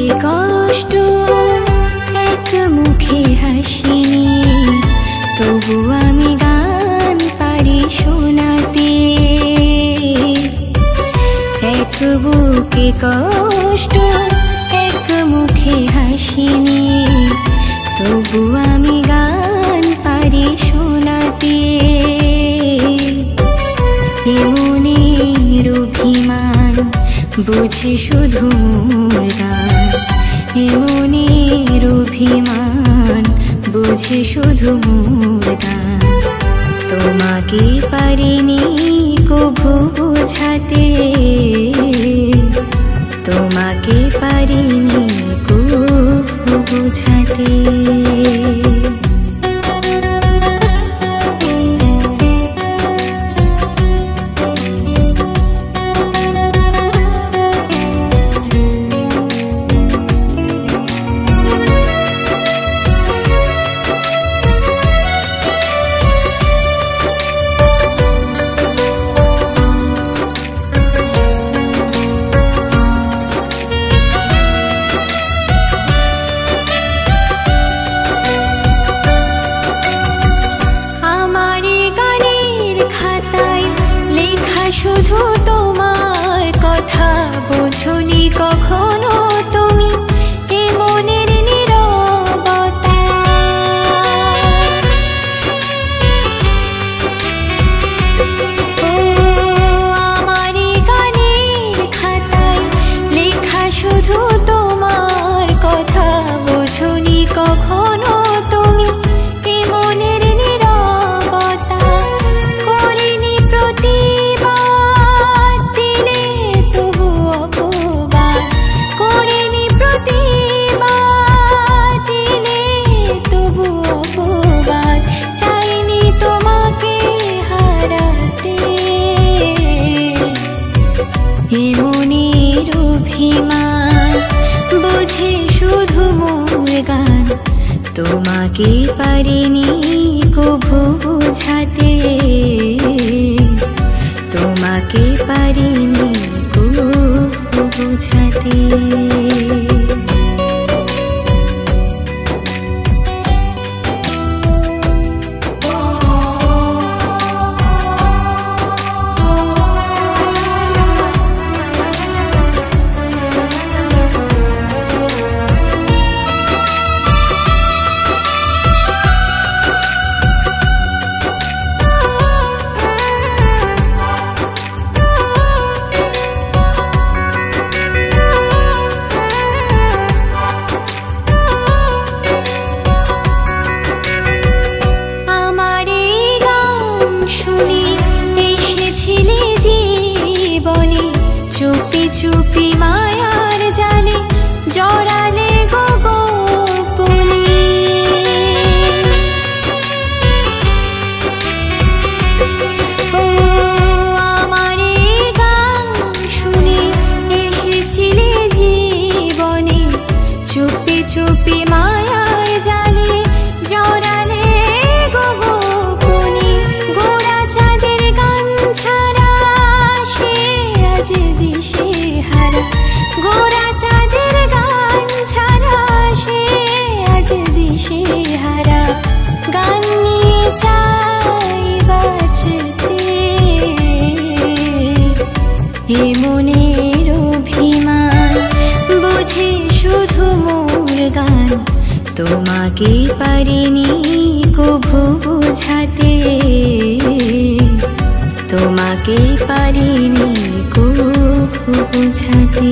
কি কষ্ট এক মুখে হাসি তবু আমি গান পারি শোনাতে এক বুকে কষ্ট এক মুখে হাসি তবু আমি গান পারি শোনাতে মনের অভিমান বুঝে শুধু মোর গান মনের অভিমান বুঝে শুধু মোর গান তোমাকে পারিনি কভু বোঝাতে তোমাকে পারিনি কভু বোঝাতে শুধু তোমার কথা বোঝনি কখনো তুমি এ মনের নীরবতা ও আমার গানের খাতায় লেখা শুধু তোমার কথা বোঝনি কখনো তুমি এ মনের নীরবতা করিনি প্রতি মনের অভিমান বুঝে শুধু মোর গান তোমাকে পারিনি কভু বোঝাতে তোমাকে পারিনি কভু বোঝাতে চুপি চুপি মায়ার জালে জড়ালে গো গোপনে ও আমার গান শুনে এসেছিলে জীবনে চুপি চুপি মায়ার জালে জড়ালে গো গোপনে গোরা চাঁদের গান ছাড়া দিশে হারা গোরা চাঁদের গান ছাড়া সে আজ দিশে হারা গান নিয়ে চাই বাঁচতে এ মনের অভিমান বুঝে শুধু মোর গান তোমাকে পারিনি কভু বোঝাতে তোমাকে পারিনি কভু বোঝাতে।